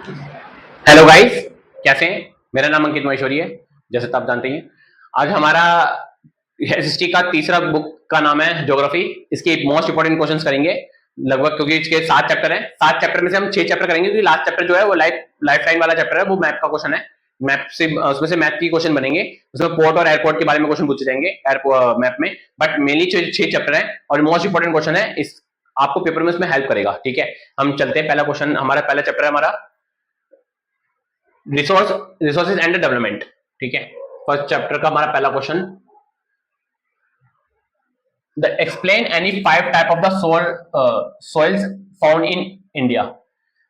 Hello guys, कैसे हैं? मेरा नाम अंकित महेश्वरी है, जैसे तो आप जानते हैं। आज हमारा हिस्ट्री का तीसरा बुक का नाम है ज्योग्राफी। इसके मोस्ट इंपोर्टेंट क्वेश्चंस करेंगे लगभग, क्योंकि इसके 7 चैप्टर हैं। 7 चैप्टर में से हम 6 चैप्टर करेंगे, क्योंकि लास्ट चैप्टर जो है वो लाइफ लाइन वाला चैप्टर है, वो मैप का क्वेश्चन है। मैप से उसमें से मैप की क्वेश्चन बनेंगे। उसमें पोर्ट और एयरपोर्ट के बारे में क्वेश्चन पूछे जाएंगे एयरपोर्ट मैप में। बट मेनली 6 चैप्टर है और मोस्ट इंपोर्टेंट क्वेश्चन है, इस आपको पेपर में इसमें हेल्प करेगा। ठीक है, हम चलते हैं। पहला क्वेश्चन, हमारा पहला चैप्टर है हमारा रिसोर्सेज एंड डेवलपमेंट। ठीक है, फर्स्ट चैप्टर का हमारा पहला question, the explain any 5 type of the soils found in India.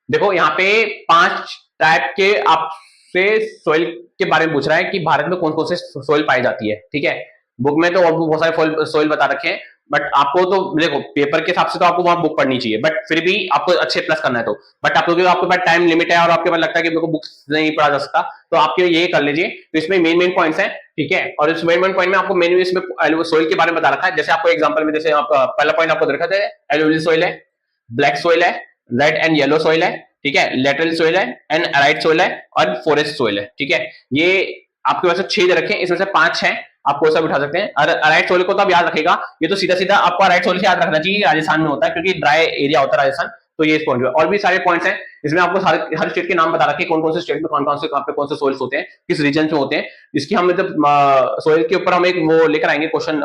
देखो यहाँ पे 5 टाइप के आपसे सोइल के बारे में पूछ रहा है कि भारत में कौन कौन से सोइल पाई जाती है। ठीक है, बुक में तो बहुत सारे सोइल बता रखे हैं, बट आपको तो देखो पेपर के हिसाब से तो आपको वहां बुक पढ़नी चाहिए, बट फिर भी आपको अच्छे प्लस करना है तो। बट आपके पास टाइम लिमिट है और आपके पास लगता है कि मेरे को बुक्स नहीं पढ़ा जा सकता, तो आपके ये कर लीजिए। तो इसमें मेन पॉइंट्स हैं। ठीक है, और इस मेन पॉइंट में आपको मेन इसमें सोइल के बारे में बता रखा है। जैसे आपको एग्जाम्पल में, जैसे आप पहला पॉइंट आपको देखा था, एलुवियल सोइल है, ब्लैक सोइल है, रेड एंड येलो सोइल है, ठीक है, लेटरल सोइल है, एंड अराइट सोइल है, और फॉरेस्ट सोइल है। ठीक है, ये आपके पास 6 रखे हैं, इसमें से 5 हैं, आप कोई सा उठा सकते हैं। और अराइट सोइल को तो आप याद रखेगा, ये तो सीधा सीधा आपको अराइट सोइल से याद रखना चाहिए, राजस्थान में होता है, क्योंकि ड्राई एरिया होता है राजस्थान। तो ये इस पॉइंट पे और भी सारे पॉइंट्स हैं, इसमें आपको हर स्टेट के नाम बता रखे, कौन कौन से स्टेट में कौन कौन से कहां पे कौन से सोइल्स होते हैं, किस रीजन में होते हैं। इसकी हम मतलब सोइल के ऊपर हम एक वो लेकर आएंगे क्वेश्चन,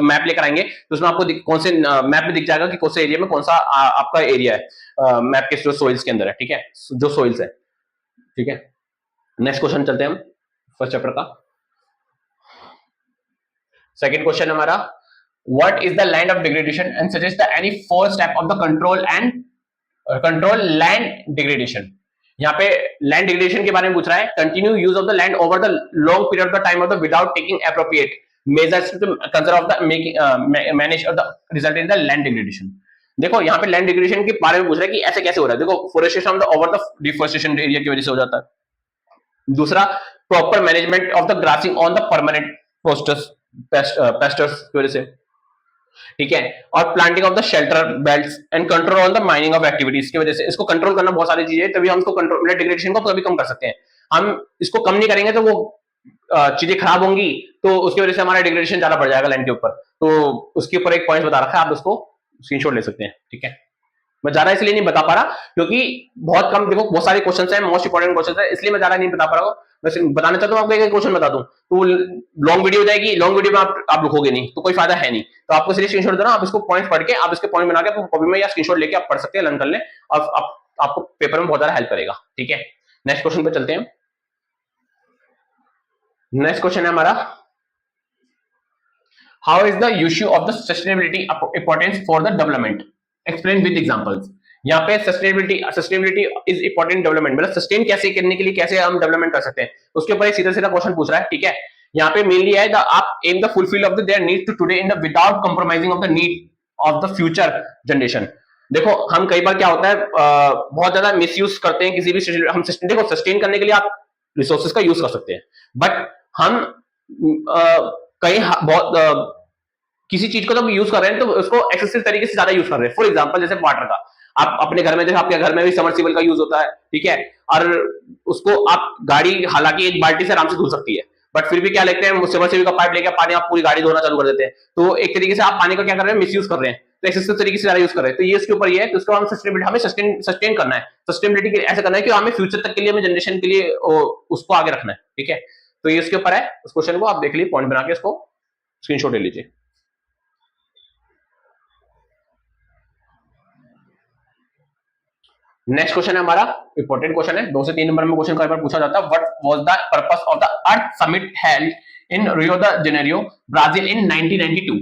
मैप लेकर आएंगे, तो उसमें आपको कौन से मैप में दिख जाएगा कि कौन से एरिया में कौन सा आपका एरिया है मैप के जो सोइल्स के अंदर है। ठीक है, जो सोइल्स है। ठीक है, नेक्स्ट क्वेश्चन चलते हैं हम फर्स्ट चैप्टर का। सेकंड क्वेश्चन हमारा, what is the land of degradation and suggest any 4 step of the control land degradation. यहाँ पे लैंड डिग्रेडेशन के बारे में पूछ रहा है। Continue use of the land over the long period of the time of the without taking appropriate measures to conserve of the manage of the result in the land degradation. देखो यहाँ पे land degradation के बारे में पूछ रहा है कि ऐसे कैसे हो रहा है। देखो, फोरेस्टेशन ओवर द डिफोरेस्टेशन एरिया की वजह से हो जाता है। दूसरा, proper management of the grossing on the permanent pesters की वजह से। ठीक है, और planting of the shelter belts and control on the mining of activities की वजह से। इसको कंट्रोल करना बहुत सारी चीजें, तभी हम इसको कंट्रोल डिग्रेडेशन को कभी कम कर सकते हैं। हम इसको कम नहीं करेंगे तो वो चीजें खराब होंगी, तो उसकी वजह से हमारा डिग्रेडेशन ज्यादा बढ़ जाएगा लैंड के ऊपर। तो उसके ऊपर एक पॉइंट बता रखा है, आप उसको स्क्रीनशॉट ले सकते हैं। ठीक है, मैं ज्यादा इसलिए नहीं बता पा रहा क्योंकि बहुत कम, देखो बहुत सारे क्वेश्चन है, मोस्ट इंपोर्टेंट क्वेश्चन है, इसलिए मैं ज्यादा नहीं बता पा रहा हूँ। वैसे बताना चाहता हूँ आपको, एक क्वेश्चन बता दूं तो लॉन्ग वीडियो हो जाएगी, लॉन्ग वीडियो में आप लिखोगे नहीं तो कोई फायदा है नहीं। तो आपको इसलिए स्क्रीनशॉट देना, आप इसको पॉइंट पढ़ के, आप इसके पॉइंट बना के अपनी कॉपी में या स्क्रीनशॉट लेके आप पढ़ सकते हैं, लर्न कर लें, और आपको पेपर में बहुत ज्यादा हेल्प करेगा। ठीक है, नेक्स्ट क्वेश्चन पे चलते हैं। नेक्स्ट क्वेश्चन है हमारा, how is the issue of the sustainability importance for the development, explain with examples. यहाँ पे सस्टेनेबिलिटी इज इंपॉर्टेंट डेवलपमेंट, मतलब सस्टेन कैसे करने के लिए कैसे हम डेवलपमेंट कर सकते हैं, उसके ऊपर एक सीधा सीधा क्वेश्चन पूछ रहा है। ठीक है, यहाँ पे मेनली है आप aim the fulfil of their need to today in the without compromising of the need of the future generation. देखो हम कई बार क्या होता है, बहुत ज्यादा मिसयूज करते हैं किसी भी हम देखो सस्टेन करने के लिए आप रिसोर्सेज का यूज कर सकते हैं, बट हम कहीं बहुत किसी चीज को तो यूज कर रहे हैं तो उसको एक्सेसिव तरीके से ज्यादा यूज कर रहे हैं। फॉर एग्जांपल जैसे वाटर का, आप अपने घर में, जैसे आपके घर में भी समरसीबल का यूज होता है, ठीक है, और उसको आप गाड़ी हालांकि एक बाल्टी से आराम से धुल सकती है, बट फिर भी क्या लेते हैं, समरसीबल का पाइप लेके पानी आप पूरी गाड़ी धोना चालू कर देते हैं। तो एक तरीके से आप पानी का क्या कर रहे हैं, मिसयूज कर रहे हैं, तो एक्सेसिव तरीके से ज्यादा यूज कर रहे हैं। तो ये इसके ऊपर ये है, तो उसको हम सस्टेनेबिलिटी, हमें सस्टेन करना है, सस्टेनेबिलिटी ऐसा करना है कि हमें फ्यूचर तक के लिए, हमें जनरेशन के लिए उसको आगे रखना है। ठीक है, तो ये उसके ऊपर है। उस क्वेश्चन को आप देख लीजिए, पॉइंट बना के इसको स्क्रीनशॉट ले लीजिए। नेक्स्ट क्वेश्चन है हमारा, इंपॉर्टेंट क्वेश्चन है, 2 से 3 नंबर में क्वेश्चन कई बार पूछा जाता है। What was the purpose of the earth summit held in Rio de Janeiro, Brazil in 1992?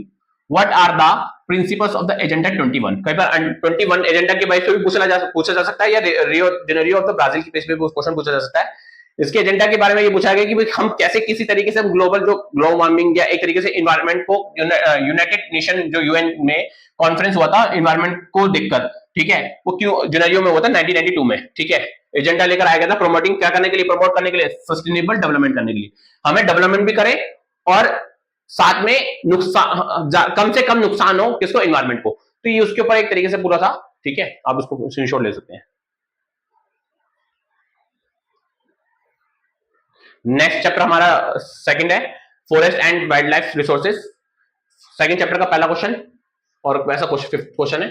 What are the principles of the agenda 21? कई बार 21 एजेंडा के बेस पे भी पूछा जा सकता है, या रियो जेनेरियो ऑफ द ब्राजील के बेस पे भी क्वेश्चन पूछा जा सकता है। इसके एजेंडा के बारे में ये पूछा गया कि हम कैसे किसी तरीके से ग्लोबल वार्मिंग या एक तरीके से इन्वायरमेंट को, यूनाइटेड नेशन जो यूएन में कॉन्फ्रेंस हुआ था इन्वायरमेंट को देखकर, ठीक है, वो क्यों जेनेरियो में हुआ था 1992 में। ठीक है, एजेंडा लेकर आया गया था प्रमोटिंग, क्या करने के लिए, प्रमोट करने के लिए, सस्टेनेबल डेवलपमेंट करने के लिए, हमें डेवलपमेंट भी करें और साथ में नुकसान, कम से कम नुकसान हो किसको, इन्वायरमेंट को। तो ये उसके ऊपर एक तरीके से पूरा था। ठीक है, आप उसको स्क्रीनशॉट ले सकते हैं। नेक्स्ट चैप्टर हमारा सेकंड है, forest and wild life resources. Second chapter का पहला क्वेश्चन और वैसा फिफ्थ क्वेश्चन है,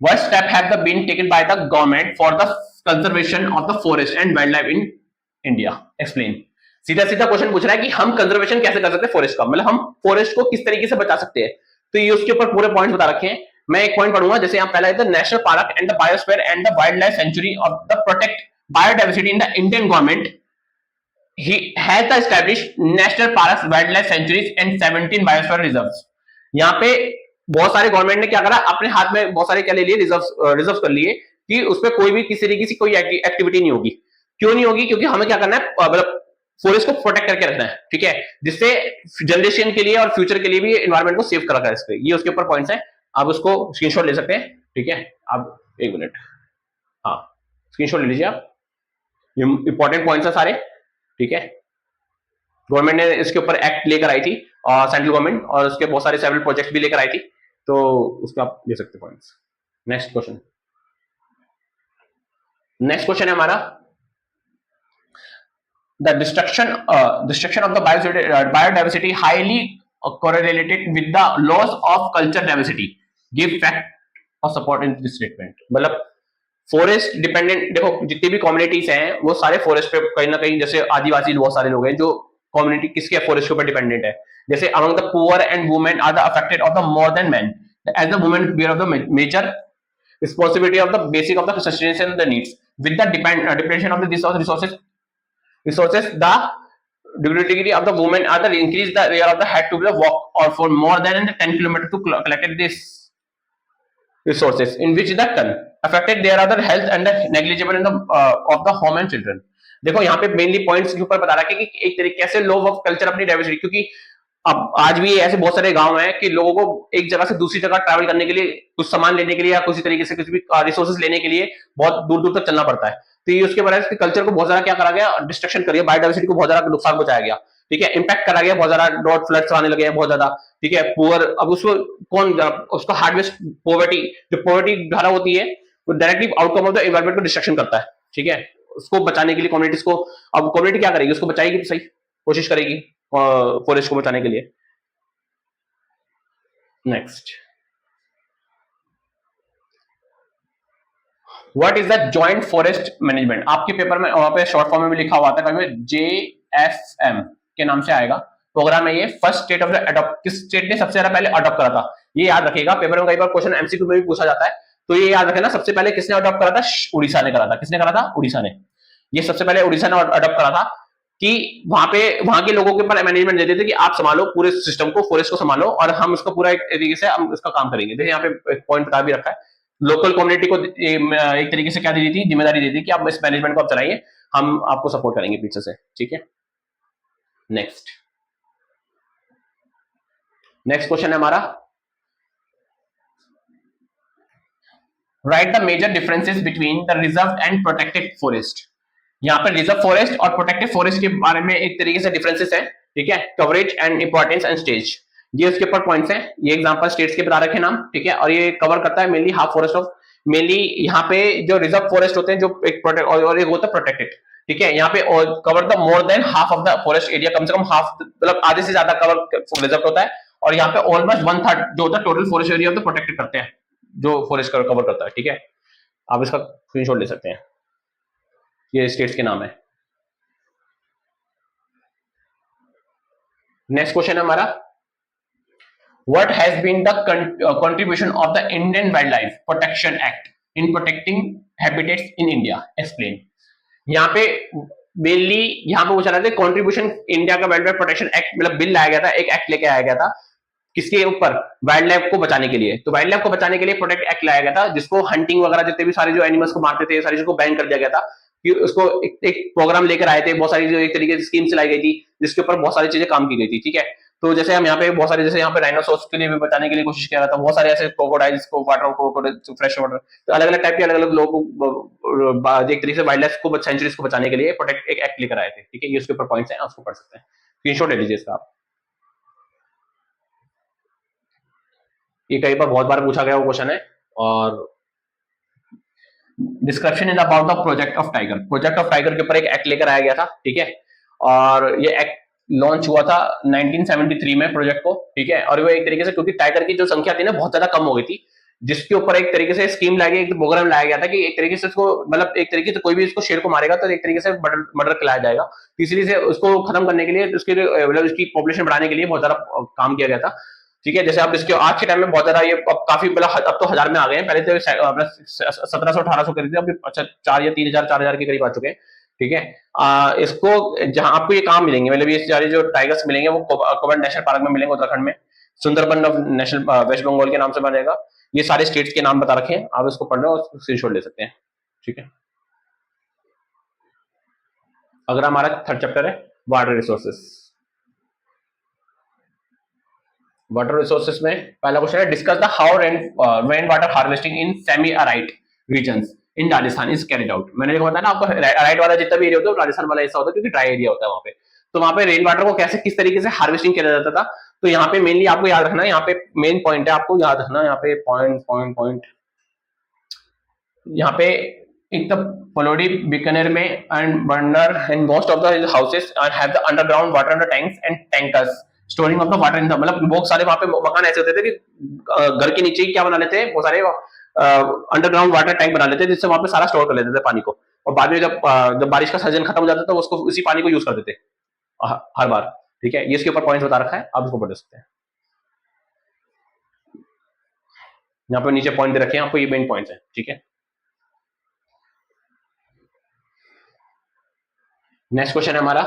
what step have been taken by the government for the conservation of the forest and wild life in India, explain. सीधा सीधा question पूछ रहा है कि हम कंजर्वेशन कैसे कर सकते हैं फॉरेस्ट का, मतलब हम फॉरेस्ट को किस तरीके से बचा सकते हैं। तो ये उसके ऊपर पूरे पॉइंट्स बता रखे हैं। मैं एक पॉइंट पढ़ूंगा, जैसे यहाँ पहला है national park and the biosphere and the wild life sanctuary of the protect biodiversity in the Indian government he has established national parks, wildlife sanctuaries and 17 biosphere reserves। यहाँ पे बहुत सारे गवर्नमेंट ने क्या करा, अपने हाथ में बहुत सारे क्या ले लिए, रिजर्व कर लिए कि उसमें कोई भी किसी तरीके की कोई एक्टिविटी नहीं होगी। क्यों नहीं होगी? क्योंकि हमें क्या करना है, मतलब फॉरेस्ट को प्रोटेक्ट करके रखना है, ठीक है, जिससे जनरेशन के लिए और फ्यूचर के लिए भी एनवायरमेंट को सेव करा है। ये उसके ऊपर पॉइंट्स है, आप उसको स्क्रीनशॉट ले सकते हैं, ठीक है। आप एक मिनट, हाँ स्क्रीनशॉट ले लीजिए आप, इंपॉर्टेंट पॉइंट्स है सारे, ठीक है। गवर्नमेंट ने इसके ऊपर एक्ट लेकर आई थी, सेंट्रल गवर्नमेंट, और उसके बहुत सारे सेवरल प्रोजेक्ट भी लेकर आई थी, तो उसके आप ले सकते points. Next question, next question है हमारा, the destruction of the biodiversity highly correlated with the loss of culture diversity, give fact or support in this statement। मतलब फॉरेस्ट डिपेंडेंट, देखो जितनी भी कम्युनिटीज हैं वो सारे फॉरेस्ट पे कहीं ना कहीं, जैसे आदिवासी बहुत सारे लोग हैं जो कम्युनिटी किसके फॉरेस्ट के ऊपर डिपेंडेंट है। जैसे among the poor and women are the affected of the more than man, as the women bear of the major responsibility of the basic of the sustenance and the needs with the depletion of the resources the dignity of the women are the increase the area of the had to be walk or for more than 10 kilometers to collect this resources in which the ton affected their other health and the negligible in the of the home and children। देखो यहाँ पे mainly points के ऊपर बता रहा है कि एक तरीके से लो ऑफ कल्चर अपनी डाइवर्सिटी, क्योंकि अब आज भी ऐसे बहुत सारे गांव हैं कि लोगों को एक जगह से दूसरी जगह ट्रैवल करने के लिए, कुछ सामान लेने के लिए या किसी तरीके से कुछ भी रिसोर्सेज लेने के लिए बहुत दूर दूर तक चलना पड़ता है। तो ये उसके वजह से कल्चर को बहुत ज्यादा क्या करा गया, डिस्ट्रक्शन करिए, बायोडाइवर्सिटी को बहुत ज्यादा नुकसान पहुंचाया गया, ठीक है, इंपैक्ट करा गया बहुत ज्यादा, ड्रॉट फ्लड्स आने लगे हैं बहुत ज्यादा, ठीक है। पुअर, अब उसको कौन, उसका हार्डवेस्ट पॉवर्टी, जो पॉवर्टी धारा होती है वो directly outcome of the environment को डिस्ट्रक्शन करता है, ठीक है। उसको बचाने के लिए कम्युनिटीज को, अब कम्युनिटी क्या करेगी, उसको बचाएगी तो सही, कोशिश करेगी फॉरेस्ट को बचाने के लिए। Next, what is the joint forest management. आपके पेपर में वहां पे शॉर्ट फॉर्म में भी लिखा हुआ था, कभी JFM के नाम से आएगा प्रोग्राम है ये। First state of the adopt, किस स्टेट ने सबसे ज्यादा पहले अडॉप्ट करा था, ये याद रखिएगा, पेपर में कई बार क्वेश्चन एमसीक्यू में भी पूछा जाता है, तो ये याद रखना सबसे पहले किसने अडॉप्ट करा था, उड़ीसा ने करा था। किसने करा था? उड़ीसा ने। ये सबसे पहले उड़ीसा ने अडॉप्ट करा था कि वहां पे वहां के लोगों के ऊपर मैनेजमेंट देते थे कि आप संभालो पूरे सिस्टम को, फॉरेस्ट को संभालो, और हम उसको पूरा एक तरीके से हम इसका काम करेंगे। देखिए यहाँ पे एक पॉइंट बता भी रखा है, लोकल कम्युनिटी को एक तरीके से क्या दी थी, जिम्मेदारी दी थी कि आप इस मैनेजमेंट को आप चलाइए, हम आपको सपोर्ट करेंगे पीछे से, ठीक है। नेक्स्ट, नेक्स्ट क्वेश्चन है हमारा, write the major differences between the reserve and protected forest. यहाँ पर रिजर्व फॉरेस्ट और प्रोटेक्टेड फॉरेस्ट के बारे में एक तरीके से डिफरेंसेस है, ठीक है, coverage and importance and stage, ये उसके ऊपर पॉइंट्स हैं। ये एग्जांपल स्टेट्स के बता रखे नाम, ठीक है, और ये कवर करता है mainly half forest of, mainly यहाँ पे जो रिजर्व फॉरेस्ट होते हैं जो एक प्रोटेक्ट और एक होता है प्रोटेक्टेड, ठीक है। यहाँ पे cover the more than half of the forest area, कम से कम हाफ, मतलब आधे से ज्यादा कवर रिजर्व होता है, और यहाँ पे ऑलमोस्ट 1/3 जो होता है टोटल फॉरेस्ट एरिया होता है प्रोटेक्टेड करते हैं, जो फॉरेस्ट कवर करता है, ठीक है। आप इसका स्क्रीनशॉट ले सकते हैं, ये स्टेट्स के नाम है। नेक्स्ट क्वेश्चन है हमारा, what has been the contribution of the Indian wild life protection act in protecting habitats in India, explain. यहाँ पे मेनली यहाँ पे पूछा रहा था कंट्रीब्यूशन इंडिया का वाइल्ड लाइफ प्रोटेक्शन एक्ट, मतलब बिल लाया गया था, एक एक्ट लेके आया गया था, किसके ऊपर, वाइल्ड लाइफ को बचाने के लिए। तो वाइल्ड लाइफ को बचाने के लिए प्रोटेक्ट एक्ट लाया गया था, जिसको हंटिंग वगैरह जितने भी सारे जो एनिमल्स को मारते थे सारी चीजों को बैन कर दिया गया था, कि उसको एक प्रोग्राम लेकर आए थे, बहुत सारी जो एक तरीके से स्कीम चलाई गई थी जिसके ऊपर बहुत सारी चीजें काम की गई थी, ठीक है। तो जैसे हम यहाँ पे बहुत सारे, जैसे यहाँ पे राइनोसोर्स के लिए भी बचाने के लिए कोशिश किया था, बहुत सारे ऐसे क्रोकोडाइल्स को, वाटर क्रोकोडाइल, फ्रेश वाटर, तो अलग अलग टाइप के अलग अलग लोग एक तरीके से वाइल्ड लाइफ को, सेंचुरीज को बचाने के लिए प्रोटेक्ट एक एक्ट लेकर आए थे, ठीक है। ये उसके ऊपर पॉइंट्स हैं, उसको पढ़ सकते हैं, स्क्रीनशॉट ले लीजिए इसका आप। ये कई बार बहुत बार पूछा गया वो क्वेश्चन है। और description is about the project of tiger, project of tiger के ऊपर एक एक्ट लेकर आया गया था, ठीक है। और ये एक्ट लॉन्च हुआ था 1973 में प्रोजेक्ट को, ठीक है। और वो एक तरीके से, क्योंकि टाइगर की जो संख्या थी ना बहुत ज्यादा कम हो गई थी, जिसके ऊपर एक तरीके से स्कीम लाई गई, एक प्रोग्राम लाया गया था कि एक तरीके से इसको, मतलब एक तरीके से कोई भी इसको शेर को मारेगा तो एक तरीके से मर्डर मर्डर कराया जाएगा, इसलिए से उसको खत्म करने के लिए, उसके मतलब उसकी पॉपुलेशन बढ़ाने के लिए बहुत ज्यादा काम किया गया था, ठीक है। जैसे अब इसके आज के टाइम में बहुत ज्यादा ये अब काफी, मतलब अब तो हजार में आ गए हैं, पहले तो 1700-1800 करीब थे, अभी अच्छा 4 या 3000 4000 के करीब आ चुके हैं, ठीक है। इसको जहां आपको ये कहाँ मिलेंगे, मतलब ये सारे जो टाइगर्स मिलेंगे वो कोबन नेशनल पार्क में मिलेंगे उत्तराखंड में, Sundarban of national West Bengal के नाम से बनेगा। ये सारे स्टेट्स के नाम बता रखे हैं, आप इसको पढ़ लो और स्क्रीनशॉट ले सकते हैं, ठीक है। अगर हमारा थर्ड चैप्टर है वाटर रिसोर्सेस। वाटर रिसोर्सेस में पहला क्वेश्चन है, discuss the how rain water harvesting in semi arid regions in Rajasthan is carried out. मैंने देखो बताया ना आपको, अराइड वाला जितना भी एरिया होता है राजस्थान वाला ऐसा होता है, क्योंकि ड्राई एरिया होता है वहां पे, तो वहां पे रेन वाटर को कैसे किस तरीके से हार्वेस्टिंग किया जाता था। तो यहाँ पे मेनली आपको याद रखना, यहाँ पे मेन पॉइंट है, आपको याद रखना यहाँ पे पॉइंट यहाँ पे एक तो पलोडी बीकानेर में and burner and most of the houses have the underground water in the tanks and tankers storing of the water in the, मतलब बहुत सारे वहां पे मकान ऐसे होते थे कि घर के नीचे ही क्या बना लेते हैं, बहुत सारे अंडरग्राउंड वाटर टैंक बना लेते हैं, जिससे वहां पे सारा स्टोर कर लेते थे पानी को, और बाद में जब बारिश का सीजन खत्म हो जाता था उसको उसी पानी को यूज कर देते हर बार, ठीक है। ये इसके ऊपर पॉइंट बता रखा है, आप इसको पढ़ सकते हैं। यहाँ पे नीचे पॉइंट दे रखे हैं आपको, ये मेन पॉइंट्स है, ठीक है। नेक्स्ट क्वेश्चन है हमारा,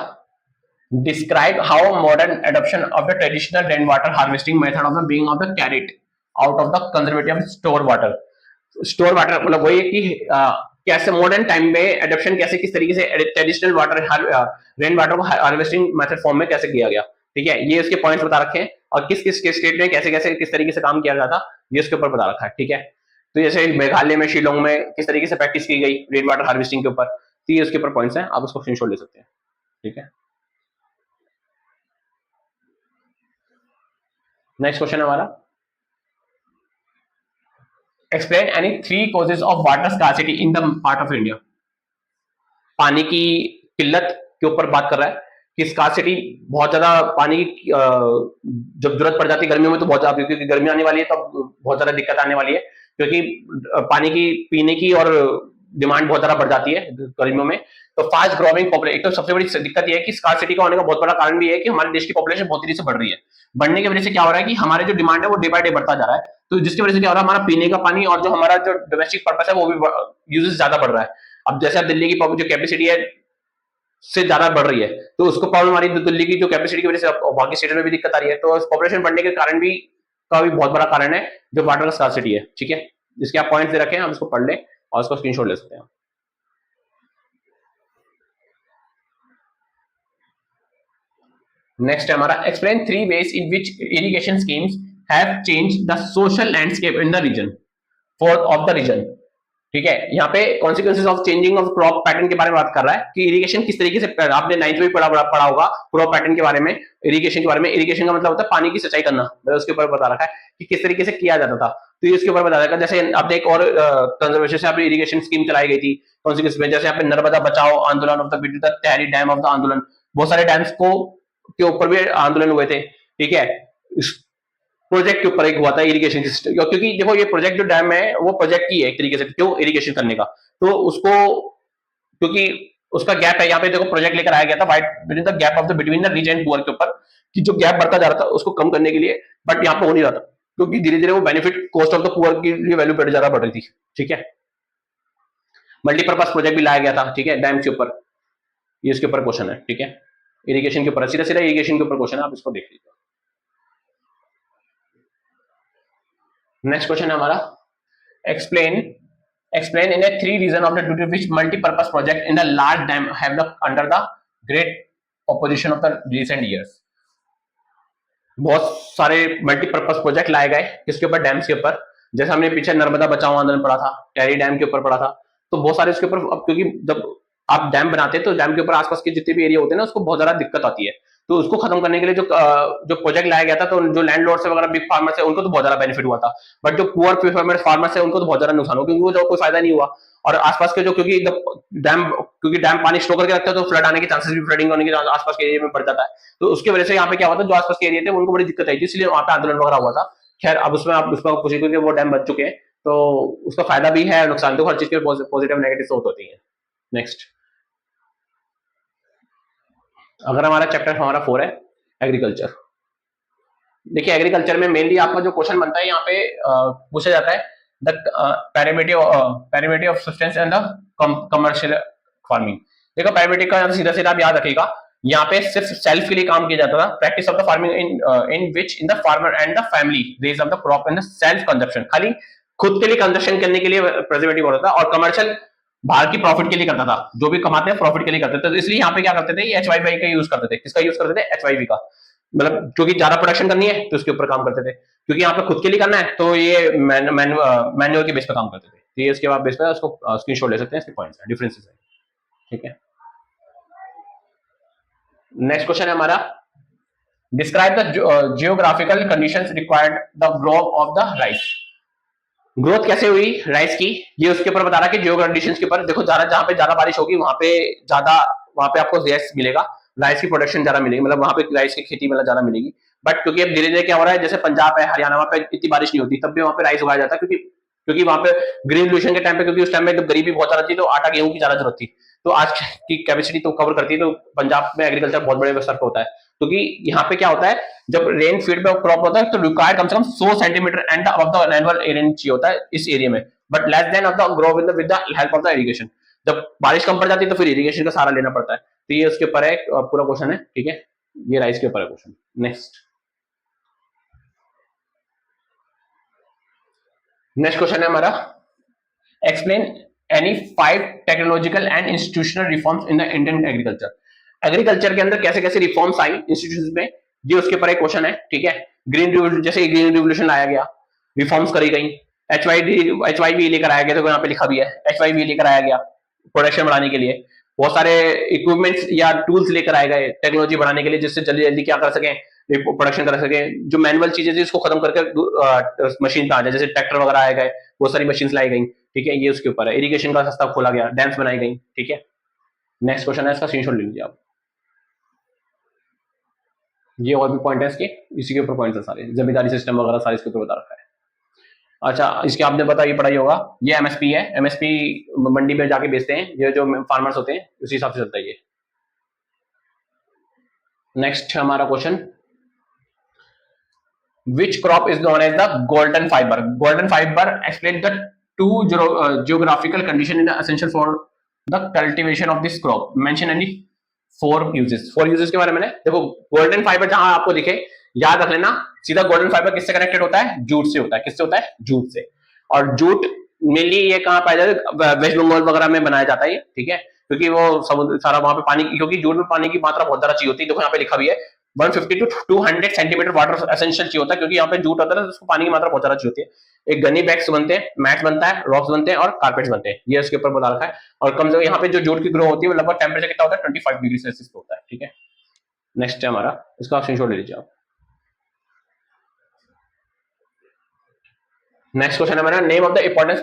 describe how modern adoption of the traditional rain water harvesting method of the being of the carried out of the conservative store water. Store water मतलब वही है कि कैसे मॉडर्न टाइम में एडॉप्शन कैसे किस तरीके से ट्रेडिशनल वाटर रेन वाटर को हार्वेस्टिंग मेथड फॉर्म में कैसे किया गया, ठीक है। ये इसके पॉइंट्स बता रखे हैं, और किस किस स्टेट में कैसे कैसे किस तरीके से काम किया गया था ये इसके ऊपर बता रखा है, ठीक है। तो जैसे मेघालय में शिलोंग में किस तरीके से प्रैक्टिस की गई रेन वाटर हार्वेस्टिंग के ऊपर, तो ये उसके ऊपर पॉइंट्स हैं, आप उसको स्क्रीनशॉट ले सकते हैं, ठीक है। नेक्स्ट क्वेश्चन हमारा, explain any 3 causes of water scarcity in the part of India. पानी की किल्लत के ऊपर बात कर रहा है कि स्कार्सिटी बहुत ज्यादा पानी की जब जरूरत पड़ जाती है गर्मियों में तो बहुत ज्यादा, क्योंकि गर्मी आने वाली है तो बहुत ज्यादा दिक्कत आने वाली है, क्योंकि पानी की पीने की और डिमांड बहुत ज्यादा बढ़ जाती है गर्मियों में। तो फास्ट ग्रोइंग पॉपुलेशन, एक तो सबसे बड़ी दिक्कत यह है कि स्कार्सिटी का होने का बहुत बड़ा कारण भी है कि हमारे देश की पॉपुलेशन बहुत तेजी से बढ़ रही है। बढ़ने की वजह से क्या हो रहा है कि हमारे जो डिमांड है वो डे बाय डे बढ़ता जा रहा है, तो जिसकी वजह से क्या हो रहा है, हमारा पीने का पानी और जो हमारा जो डोमेस्टिक पर्पस है वो भी यूजेस ज्यादा बढ़ रहा है। अब जैसे अब दिल्ली की जो कैपेसिटी है से ज्यादा बढ़ रही है, तो उसको प्रॉब्लम आ रही है, दिल्ली की जो कैपेसिटी की वजह से बाकी स्टेट में भी दिक्कत आ रही है, तो पॉपुलेशन बढ़ने के कारण भी का भी बहुत बड़ा कारण है जो वाटर का स्कार्सिटी है, ठीक है। जिसके आप पॉइंट दे रखे हैं, आप इसको पढ़ लें और उसको स्क्रीनशॉट ले सकते हैं। नेक्स्ट है हमारा, explain 3 ways in which irrigation schemes have changed the social landscape in the region for of the region, ठीक है। यहाँ पे consequences of changing of crop pattern के बारे में बात कर रहा है कि इरिगेशन किस तरीके से, आपने 9th में पढ़ा होगा क्रॉप पैटर्न के बारे में, इरिगेशन के बारे में। इरिगेशन का मतलब होता है पानी की सिंचाई करना, उसके ऊपर बता रखा है कि किस तरीके से किया जाता था, तो ये उसके ऊपर बता रखा है। जैसे आपने एक और कंजर्वेशन से आपने इरिगेशन स्कीम चलाई गई थी कॉन्सिक्वेंस में, जैसे आपने नर्मदा बचाओ आंदोलन of the Tahri dam of the आंदोलन, बहुत सारे डैम्स को के ऊपर भी आंदोलन हुए थे, ठीक है। प्रोजेक्ट के ऊपर एक हुआ था इरिगेशन सिस्टम, क्योंकि देखो ये प्रोजेक्ट जो डैम है वो प्रोजेक्ट की है एक तरीके से, क्यों इरिगेशन करने का, तो उसको क्योंकि उसका गैप है, यहाँ पे देखो प्रोजेक्ट लेकर आया गया था white between the gap of the between the rich and poor के ऊपर, कि जो गैप बढ़ता जा रहा था उसको कम करने के लिए, बट यहाँ पे हो नहीं रहा था क्योंकि धीरे धीरे वो benefit cost of the poor की वैल्यू बढ़ ज्यादा बढ़ रही थी, ठीक है। मल्टीपर्पज प्रोजेक्ट भी लाया गया था, ठीक है, डैम के ऊपर, ये इसके ऊपर क्वेश्चन है, ठीक है। इरिगेशन के ऊपर सीधा सीधा इरिगेशन के ऊपर क्वेश्चन है, आप इसको देख लीजिए। नेक्स्ट क्वेश्चन है हमारा, explain in a 3 reason of the due to which multi-purpose project in the large dam have the under the great opposition of the recent years। बहुत सारे मल्टीपर्पज प्रोजेक्ट लाए गए इसके ऊपर, डैम्स के ऊपर, जैसे हमने पीछे नर्मदा बचाओ आंदोलन पढ़ा था, टैरी डैम के ऊपर पढ़ा था, तो बहुत सारे इसके ऊपर, अब क्योंकि जब आप डैम बनाते हैं तो डैम के ऊपर आसपास के जितने भी एरिया होते हैं ना उसको बहुत ज्यादा दिक्कत आती है, तो उसको खत्म करने के लिए जो प्रोजेक्ट लाया गया था, तो जो लैंडलॉर्ड्स से वगैरह बिग फार्मर्स है उनको तो बहुत ज्यादा बेनिफिट हुआ था, बट जो पुअर फार्मर्स है उनको तो बहुत ज्यादा नुकसान हुआ, क्योंकि वो जो कोई फायदा नहीं हुआ, और आसपास के जो, क्योंकि डैम क्योंकि डैम पानी स्टोर करके रखता है तो फ्लड आने के चांसेस भी, फ्लडिंग होने के आसपास के एरिया में बढ़ जाता है। तो उसकी वजह से यहाँ पे क्या हुआ था, जो आसपास के एरिया थे उनको बड़ी दिक्कत आई थी, इसलिए वहां पे आंदोलन वगैरह हुआ था। खैर अब उसमें आप उसका खुशी क्योंकि वो डैम बन चुके हैं, तो उसका फायदा भी है, नुकसान, तो हर चीज के पॉजिटिव नेगेटिव सोच होती है। नेक्स्ट, अगर हमारा चैप्टर हमारा 4 है एग्रीकल्चर। देखिए एग्रीकल्चर में मेनली आपका जो क्वेश्चन बनता है यहाँ पे पूछा जाता है the parameter of substance and the commercial farming. देखो पैरामीटर का सीधा सीधा आप याद रखिएगा, यहाँ पे सिर्फ सेल्फ के लिए काम किया जाता था, practice of the farming in which in the farmer and the family raise of the crop in the self consumption, खाली खुद के लिए कंजप्शन करने के लिए प्रिजर्वेटिव होता था, और कमर्शियल बाहर की प्रॉफिट के लिए करता था, जो भी कमाते हैं प्रॉफिट के लिए करते थे। तो इसलिए यहाँ पे क्या करते थे, एच वाई का यूज करते थे। किसका यूज करते थे, एच वाई का, मतलब क्योंकि ज्यादा प्रोडक्शन करनी है तो उसके ऊपर काम करते थे, क्योंकि यहाँ पे खुद के लिए करना है तो ये मैनुअल के बेस पे काम करते थे। तो ये इसके बाद बेस पे उसको स्क्रीनशॉट ले सकते हैं, इसके पॉइंट्स हैं, डिफरेंसेस हैं, ठीक है। नेक्स्ट क्वेश्चन है हमारा, describe the geographical conditions required the grow of the rice. Growth कैसे हुई राइस की, ये उसके ऊपर बता रहा है कि जियो कंडीशंस के ऊपर। देखो ज्यादा जहां पे ज्यादा बारिश होगी ज्यादा वहां पे आपको राइस मिलेगा, राइस की प्रोडक्शन ज्यादा मिलेगी, मतलब वहां पे राइस की खेती मतलब ज्यादा मिलेगी। बट क्योंकि अब धीरे धीरे क्या हो रहा है, जैसे पंजाब है, हरियाणा, वहां पे इतनी बारिश नहीं होती, तब भी वहां पे राइस उगाया जाता है, क्योंकि क्योंकि वहां पे ग्रीन रिवोल्यूशन के टाइम पे, क्योंकि उस टाइम में तो गरीबी बहुत ज्यादा थी, तो आटा गेहूं की ज्यादा जरूरत थी, तो आज की कैपेसिटी तो कवर करती है। तो पंजाब में एग्रीकल्चर बहुत बड़े स्तर पर होता है, क्योंकि यहाँ पे क्या होता है, जब रेन फील्ड पे क्रॉप होता है तो रिक्वायर्ड कम से कम 100 सेंटीमीटर एंड अब द एनुअल रेन चाहिए होता है इस एरिया में, but less than of the grow with the help of the irrigation. जब बारिश कम पड़ जाती है तो फिर इरिगेशन का सहारा लेना पड़ता है। तो ये उसके ऊपर है पूरा क्वेश्चन है, ठीक है, ये राइस के ऊपर है क्वेश्चन। नेक्स्ट क्वेश्चन है हमारा, explain any 5 technological and institutional reforms in the Indian agriculture. Agriculture के अंदर कैसे कैसे रिफॉर्म्स आई इंस्टीट्यूशन में, ये उसके ऊपर एक क्वेश्चन है, ठीक है। जैसे ग्रीन रिवोल्यूशन लाया गया, रिफॉर्म्स करी गई, एच वाई लेकर आया गया, तो यहाँ पे लिखा भी है एच वाई लेकर आया गया प्रोडक्शन बढ़ाने के लिए। बहुत सारे इक्विपमेंट्स या टूल्स लेकर आए गए टेक्नोलॉजी बढ़ाने के लिए, जिससे जल्दी जल्दी क्या कर सके, प्रोडक्शन कर सके। जो मैनुअल चीजें थी उसको खत्म करके मशीन पे आ जाए, जैसे ट्रैक्टर वगैरह आए गए, बहुत सारी मशीन लाई गई, ठीक है, ये उसके ऊपर है। इरिगेशन का सस्ता खोला गया, डैम्स बनाई गई, ठीक है। नेक्स्ट क्वेश्चन है, इसका स्क्रीनशॉट ले लीजिए आप, ये और भी पॉइंट है इसके, इसी के ऊपर पॉइंट है सारे, जमींदारी सिस्टम वगैरह सारे इसके ऊपर बता रखा है। अच्छा, इसके आपने बताइए पढ़ाई होगा, ये एमएसपी है, एमएसपी मंडी में जाके बेचते हैं, ये जो फार्मर्स होते हैं उसी हिसाब से चलता है ये। नेक्स्ट हमारा question, which crop is known as the golden fibre. Golden fibre explain the 2 geographical condition in the essential for the cultivation of this crop, mention any 4 uses. 4 uses के बारे में देखो, गोल्डन फाइबर जहां आपको दिखे याद रख लेना, सीधा गोल्डन फाइबर किससे कनेक्टेड होता है, जूट से होता है। किससे होता है, जूट से। और जूट मेनली ये कहाँ पाया जाता है, वेस्ट बंगाल वगैरह में बनाया जाता है ये, ठीक है, क्योंकि वो समुद्र सारा वहां पे पानी, क्योंकि जूट में पानी की मात्रा बहुत ज्यादा चाहिए होती है। देखो यहाँ पे लिखा भी है 150 टू 200 सेंटीमीटर वाटर एसेंशियल चाहिए होता है, क्योंकि यहाँ पे जूट होता है ना, उसको पानी की मात्रा बहुत ज्यादा चाहिए होती है। एक गनी बैग्स बनते हैं, मैट्स बनता है, रॉक्स बनते हैं और कारपेट्स बनते हैं, ये इसके ऊपर बता रखा है। और कम से कम यहाँ पे जो जूट की ग्रो होती है वो लगभग टेम्परेचर कितना होता है, 25 डिग्री सेल्सियस पे होता है, ठीक है। नेक्स्ट है हमारा, इसका स्क्रीनशॉट ले लीजिए आप। नेक्स्ट क्वेश्चन है हमारा, name of the importance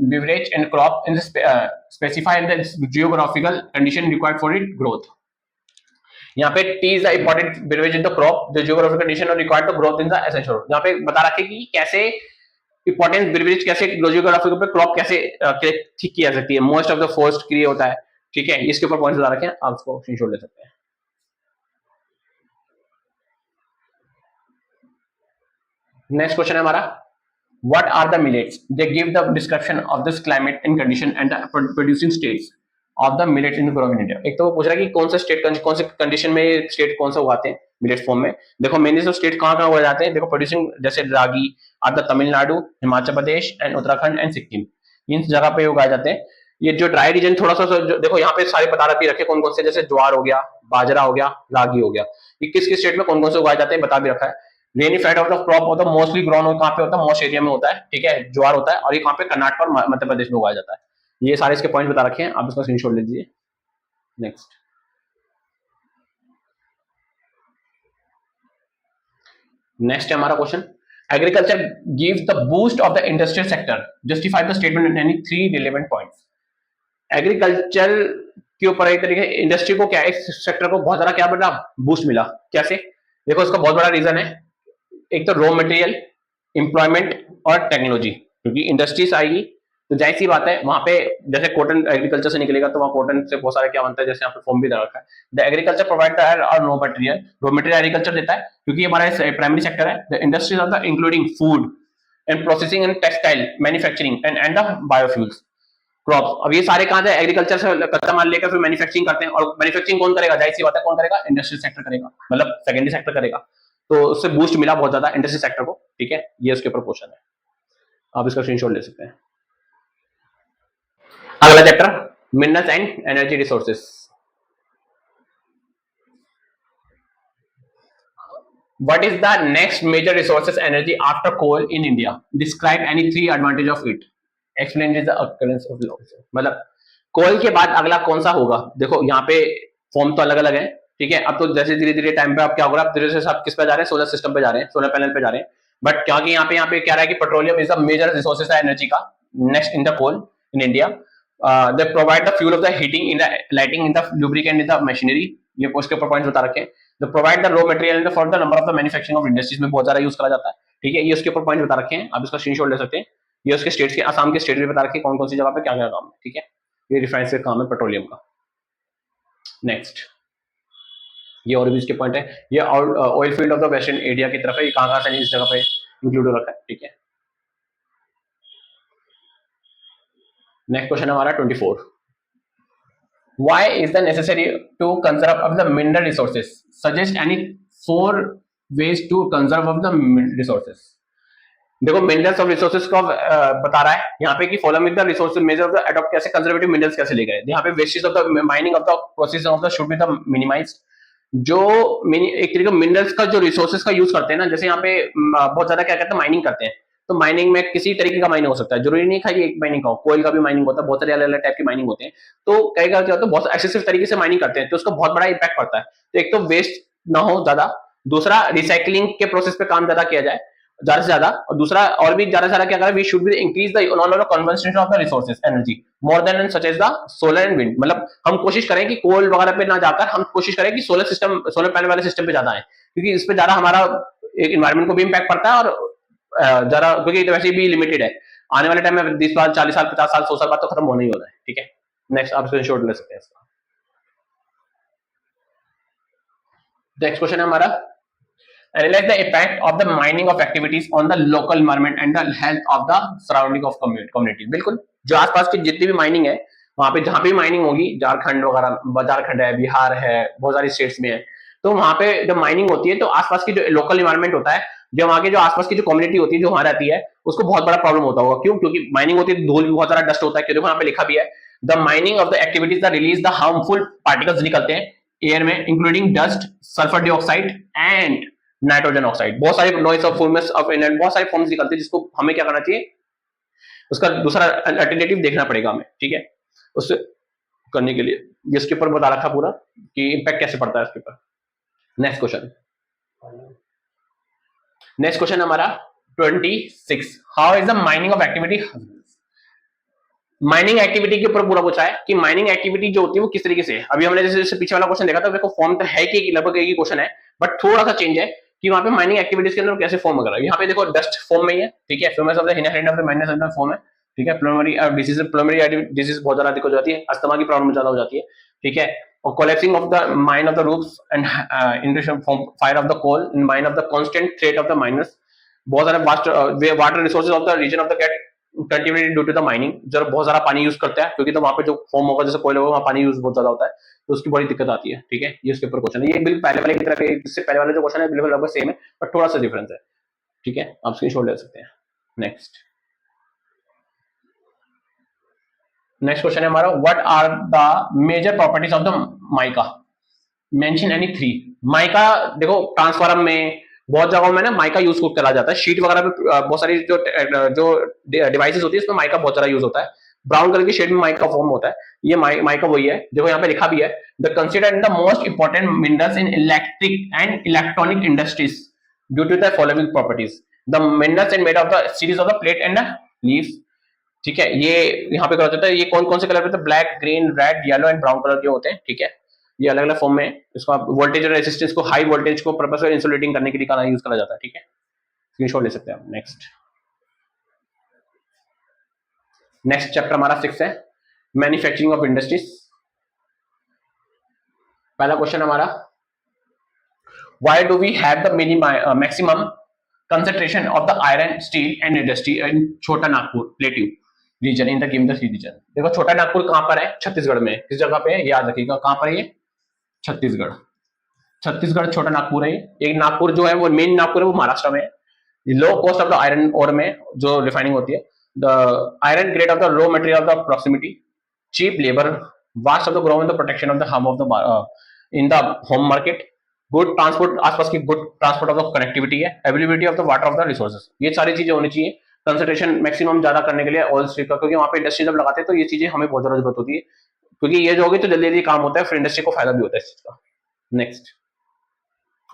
beverage and crop in the specify in the geographical condition required for its growth। यहाँ पे tea is the important beverage in the crop, the geographical condition और required to growth in the essential. यहाँ पे बता रखे कि कैसे important beverage, कैसे जियोग्राफिकल पे क्रॉप कैसे ठीक की जा सकती है, मोस्ट ऑफ द फर्स्ट क्रिए होता है, ठीक है, इसके ऊपर पॉइंट्स बता रखे हैं, आप इसको स्क्रीनशॉट ले सकते हैं। नेक्स्ट क्वेश्चन है हमारा, what are the millets, they give the description of this climate and condition and the producing states of the millets in growing India। एक तो वो पूछ रहा है कि कौन सा स्टेट, कौन से कंडीशन में स्टेट कौन सा उगाते हैं मिलेट फॉर्म में। देखो मेनली तो स्टेट कहाँ कहाँ उगाए जाते हैं, देखो प्रोड्यूसिंग जैसे ragi are the Tamil Nadu, Himachal Pradesh and Uttarakhand and Sikkim, इन जगह पे उगाए जाते हैं। ये जो ड्राई रीजन थोड़ा सा देखो यहाँ पे सारे बता रखे कौन कौन से, जैसे ज्वार हो गया, बाजरा हो गया, रागी हो गया, ये किस किस स्टेट में कौन कौन से उगाए जाते हैं बता भी रखा है। रेनी फेड ऑफ द क्रॉप होता है, मोस्टली ग्रोन कहाँ पे होता है, मोस्ट एरिया में होता है, ठीक है, ज्वार होता है, और ये कहाँ पे कर्नाटक और मध्य प्रदेश में उगाया जाता है। ये सारे इसके पॉइंट बता रखे हैं, आप इसका स्क्रीनशॉट ले लीजिए। नेक्स्ट है हमारा question, agriculture gives the boost of the industrial sector, justify the statement in any 3 relevant points. Agriculture के ऊपर एक तरीके से इंडस्ट्री को क्या, इस सेक्टर को बहुत ज्यादा क्या बना बूस्ट मिला। कैसे? देखो इसका बहुत बड़ा रीजन है, एक तो रॉ मटेरियल, एम्प्लॉयमेंट और टेक्नोलॉजी। क्योंकि इंडस्ट्रीज आएगी तो जाहिर सी बात है वहां पे, जैसे कॉटन एग्रीकल्चर से निकलेगा तो वहां कॉटन से बहुत सारे क्या बनता है, जैसे यहाँ पे फॉर्म भी दे रखा है, the agriculture provide the raw material, raw material agriculture देता है क्योंकि हमारा प्राइमरी सेक्टर है। The industries are the including food and processing and textile manufacturing and the biofuels crops. अब ये सारे कहां से, एग्रीकल्चर से कच्चा माल लेकर फिर मैन्युफैक्चरिंग करते हैं, और मैन्युफैक्चरिंग कौन करेगा, जाहिर सी बात है कौन करेगा, इंडस्ट्रियल सेक्टर करेगा, मतलब सेकेंडरी सेक्टर करेगा। तो उससे बूस्ट मिला बहुत ज्यादा इंडस्ट्री सेक्टर को। ठीक है, ये उसके ऊपर क्वेश्चन है, आप इसका स्क्रीनशॉट ले सकते हैं। अगला chapter, minerals and energy resources. What is the next major resources energy after coal in India? Describe any three advantage of it. Explain the occurrence of loss. मतलब कोल के बाद अगला कौन सा होगा? देखो यहाँ पे फॉर्म तो अलग अलग है, ठीक है। अब तो जैसे धीरे धीरे टाइम पे आप क्या होगा, धीरे से आप किस पे जा रहे हैं, सोलर सिस्टम पे जा रहे हैं, सोलर पैनल पे जा रहे हैं। बट क्या कि यहाँ पे क्या रहा है कि petroleum is the major resources है एनर्जी का, next in the coal in India. They provide the fuel of the heating in the lighting in the lubricant in the machinery, ये उसके ऊपर पॉइंट्स बता रखे हैं। The provide the raw material for the number of the manufacturing of industries में बहुत ज्यादा use करा जाता है, ठीक है। ये उसके ऊपर पॉइंट बता रखे हैं, आप इसका स्क्रीनशॉट ले सकते हैं। ये उसके स्टेट्स के, आसाम के स्टेट भी बता रखे हैं कौन कौन सी जगह पे क्या क्या काम है, ठीक है। ये रिफाइनरी का काम है पेट्रोलियम का। नेक्स्ट, ये और भी इसके पॉइंट है। ये oil field of the western area की तरफ है, ये कहां से इस जगह पे इंक्लूड हो रखा है, ठीक है। नेक्स्ट क्वेश्चन हमारा 24, why is the necessary to conserve of the mineral resources? Suggest any 4 ways to conserve of the resources. देखो मिनरल्स ऑफ रिसोर्सेज को बता रहा है यहाँ पे कि follow with the resources measure of the adopt, कैसे कंजर्वेटिव मिनरल्स कैसे ले गए। यहाँ पे wastage of the mining of the process of the should be the minimised. जो एक तरीके मिनरल्स का जो रिसोर्सेज का यूज करते हैं ना, जैसे यहाँ पे बहुत ज्यादा क्या कहते हैं माइनिंग करते हैं, तो माइनिंग में किसी तरीके का माइनिंग हो सकता है, जरूरी नहीं है एक माइनिंग का हो, कोयल का भी माइनिंग होता है, बहुत सारे अलग अलग टाइप की माइनिंग होते हैं। तो कई बार क्या होता है बहुत एक्सेसिव तरीके से माइनिंग करते हैं, तो उसका बहुत बड़ा इम्पैक्ट पड़ता है। तो एक तो वेस्ट ना हो ज्यादा, दूसरा रिसाइकलिंग के प्रोसेस पे काम ज्यादा किया जाए ज्यादा से ज्यादा, और दूसरा और भी ज्यादा से ज्यादा क्या करें, we should be increase the knowledge of conversation of the resources energy more than such as the solar and wind. मतलब हम कोशिश करें कि कोल वगैरह पे ना जाकर हम कोशिश करें कि सोलर सिस्टम, सोलर पैनल वाले सिस्टम पे ज्यादा है, क्योंकि इस पे ज्यादा हमारा एक एनवायरमेंट को भी इम्पैक्ट पड़ता है, और ज्यादा क्योंकि वैसे भी लिमिटेड है, आने वाले टाइम में 20 साल 40 साल 50 साल 100 साल बाद तो खत्म होने ही होना है, ठीक है। नेक्स्ट आप स्क्रीनशॉट ले सकते हैं इसका। नेक्स्ट क्वेश्चन है हमारा, analyze the impact of the mining of activities on the local environment and the health of the surrounding of community। बिल्कुल, जो आसपास की जितनी भी माइनिंग है, वहां पे जहां भी माइनिंग होगी, झारखंड वगैरह, झारखंड है, बिहार है, बहुत सारी स्टेट्स में है, तो वहां पे जब माइनिंग होती है तो आसपास की जो लोकल इन्वायरमेंट होता है, जो वहां के जो आसपास की जो कम्युनिटी होती है जो वहां रहती है, उसको बहुत बड़ा प्रॉब्लम होता होगा। क्यों? क्योंकि माइनिंग होती है, धूल भी बहुत सारा डस्ट होता है, क्योंकि वहां पे लिखा भी है the mining of the activities the release the harmful particles निकलते हैं एयर में, including dust, sulphur dioxide and nitrogen oxide. बहुत सारे noise of forms of inlet, बहुत सारे फॉर्म्स निकलते हैं, जिसको हमें क्या करना चाहिए, उसका दूसरा अल्टरनेटिव देखना पड़ेगा हमें, ठीक है। उससे करने के लिए इसके ऊपर बता रखा पूरा कि इंपैक्ट कैसे पड़ता है इसके ऊपर। नेक्स्ट क्वेश्चन, नेक्स्ट क्वेश्चन हमारा 26, how is the mining of activity. Mining activity के ऊपर पूरा पूछा है कि माइनिंग एक्टिविटी जो होती है वो किस तरीके से है। अभी हमने जैसे पीछे वाला क्वेश्चन देखा था, देखो फॉर्म तो है कि लगभग एक ही क्वेश्चन है, बट थोड़ा सा चेंज है कि वहां पे माइनिंग एक्टिविटीज के अंदर कैसे फॉर्म वगैरह। यहाँ पे देखो डस्ट फॉर्म में ही है, ठीक है, famous of the Hina of the minus of the form है, ठीक है। प्लमरी डिजीज, प्लमरी डिजीज बहुत ज्यादा दिक्कत हो जाती है, अस्थमा की प्रॉब्लम ज्यादा हो जाती है, ठीक है। और collapsing of the mine of the roofs and induction from fire of the coal in mine of the constant threat of the miners. बहुत सारे water resources of the region of the get contaminated due to the mining, जब बहुत सारा पानी use करता है, क्योंकि तो वहां पे जो फॉर्म होगा जैसे कोयला होगा वहां पानी यूज बहुत ज्यादा होता है, तो उसकी बड़ी दिक्कत आती है, ठीक है। ये उसके ऊपर क्वेश्चन है, ये बिल्कुल पहले वाले की तरह, इससे पहले वाला जो क्वेश्चन है बिल्कुल लगभग सेम है, बट थोड़ा सा डिफरेंस है, ठीक है। आप स्क्रीनशॉट ले सकते हैं। नेक्स्ट, नेक्स्ट क्वेश्चन है हमारा, what are the major properties of the mica, mention any 3। Mica देखो ट्रांसफार्मर में बहुत जगहों में ना माइका यूज करा जाता है, शीट वगैरह पे बहुत सारी जो डिवाइसेस होती है उसमें माइका बहुत सारा यूज होता है। ब्राउन कलर की शेड में माइका फॉर्म होता है, ये माइका वही है, देखो यहाँ पे लिखा भी है the consider the most important minerals in electric and electronic industries due to the following properties. The minerals and made of the series of the plate and the leaves, ठीक है। ये यहाँ पे कलर होता है, ये कौन कौन से कलर होते हैं, black, green, red, yellow and brown colour के होते हैं। ठीक है, ये अलग अलग फॉर्म में इसको आप वोल्टेज और रेजिस्टेंस को, हाई वोल्टेज को पर्पस इंसुलेटिंग करने के लिए यूज करा जाता है। ठीक है, स्क्रीनशॉट ले सकते हैं आप। नेक्स्ट चैप्टर हमारा 6 है, मैन्युफैक्चरिंग ऑफ इंडस्ट्रीज। पहला क्वेश्चन हमारा, why do we have the maximum concentration of the iron, steel and industry in Chota Nagpur plateau region in the given the region. देखो छोटा नागपुर कहां पर है, छत्तीसगढ़ में। किस जगह पे है, याद रखिएगा, कहां पर है ये, छत्तीसगढ़। छत्तीसगढ़ छोटा नागपुर है। एक नागपुर जो है वो मेन नागपुर है, वो महाराष्ट्र में है। Low cost of the iron ore में जो रिफाइनिंग होती है, the iron grade of the raw material of the proximity, cheap labour, vast of the grow in the protection of the hum of the in the home market, good transport, आसपास की good transport of the connectivity है, availability of the water of the resources. ये सारी चीजें होनी चाहिए concentration maximum ज्यादा करने के लिए ऑयल स्ट्रीप का, क्योंकि वहां पे इंडस्ट्री जब लगाते हैं तो ये चीजें हमें बहुत ज्यादा जरूरत होती है, क्योंकि ये जो होगी तो जल्दी जल्दी काम होता है, फिर इंडस्ट्री को फायदा भी होता है इस चीज का। नेक्स्ट,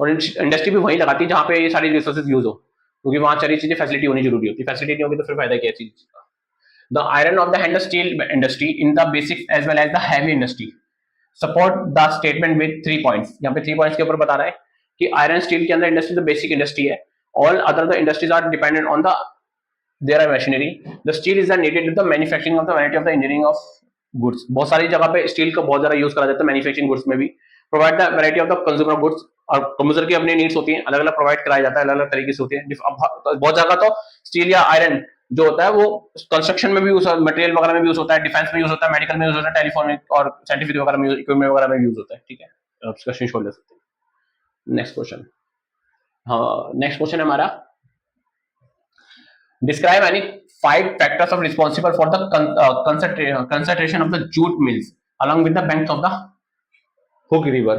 और इंडस्ट्री भी वहीं लगाती है जहां पे ये सारी रिसोर्सेज यूज हो, क्योंकि वहां सारी चीजें फैसिलिटी होनी जरूरी होती है। फैसिलिटी नहीं होगी तो फिर फायदा क्या चीज का। The iron of the hand steel industry in the basic as well as the heavy industry support the statement with 3 points. यहाँ पे 3 पॉइंट्स के ऊपर बता रहा है कि आयरन स्टील के अंदर इंडस्ट्री तो बेसिक इंडस्ट्री है, all other the industries are dependent on the their machinery, the steel is needed to the manufacturing of the variety of the engineering of goods. बहुत सारी जगह पे स्टील का बहुत ज्यादा यूज करा जाता है मैन्युफैक्चरिंग गुड्स में भी। Provide the variety of the consumer goods, और कंज्यूमर की अपनी नीड्स होती हैं, अलग अलग प्रोवाइड कराया जाता है, अलग अलग तरीके से होती है। बहुत जगह तो स्टील या आयरन जो होता है वो कंस्ट्रक्शन में भी यूज, मटेरियल वगैरह में भी यूज होता है, डिफेंस में यूज होता है, मेडिकल में यूज होता है, टेलीफोनिक और साइंटिफिक वगैरह में, इक्विपमेंट वगैरह में यूज होता है। ठीक है, आप इसका स्क्रीनशॉट ले सकते हैं। नेक्स्ट क्वेश्चन, हाँ नेक्स्ट क्वेश्चन है हमारा, describe any 5 factors of responsible for the concentration of the jute mills along with the banks of the hook river.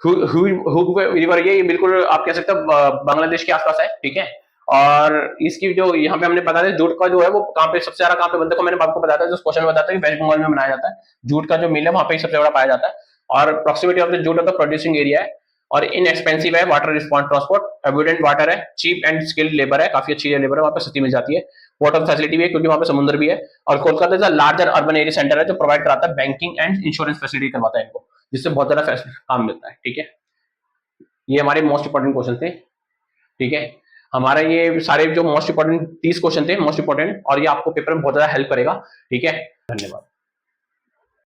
Hook river ये बिल्कुल आप कह सकते हो बांग्लादेश के आसपास है। ठीक है, और इसकी जो यहाँ पे हमने बताया जूट का जो है वो कहाँ पे सबसे ज्यादा कहाँ पे बनता है, मैंने आपको बताया था, जो क्वेश्चन में बताया था कि वेस्ट बंगाल में बनाया जाता है जूट का जो मिल है, वहां पे सबसे बड़ा पाया जाता है। और proximity of the jute of the producing area है, और इनएक्सपेंसिव है, water response transport, abundant water है, चीप एंड स्किल्ड लेबर है, काफी अच्छी लेबर है, वहां पे सस्ती मिल जाती है, वाटर फैसिलिटी भी है क्योंकि वहां पे समुद्र भी है। और Kolkata is a larger urban area centre है जो प्रोवाइड कराता है बैंकिंग एंड इंश्योरेंस फैसिलिटी करवाता है इनको, जिससे बहुत ज्यादा काम मिलता है। ठीक है, ये हमारे मोस्ट इंपोर्टेंट क्वेश्चन थे। ठीक है, हमारा ये सारे जो मोस्ट इंपोर्टेंट 30 क्वेश्चन थे मोस्ट इंपोर्टेंट, और ये आपको पेपर में बहुत ज्यादा हेल्प करेगा। ठीक है, धन्यवाद।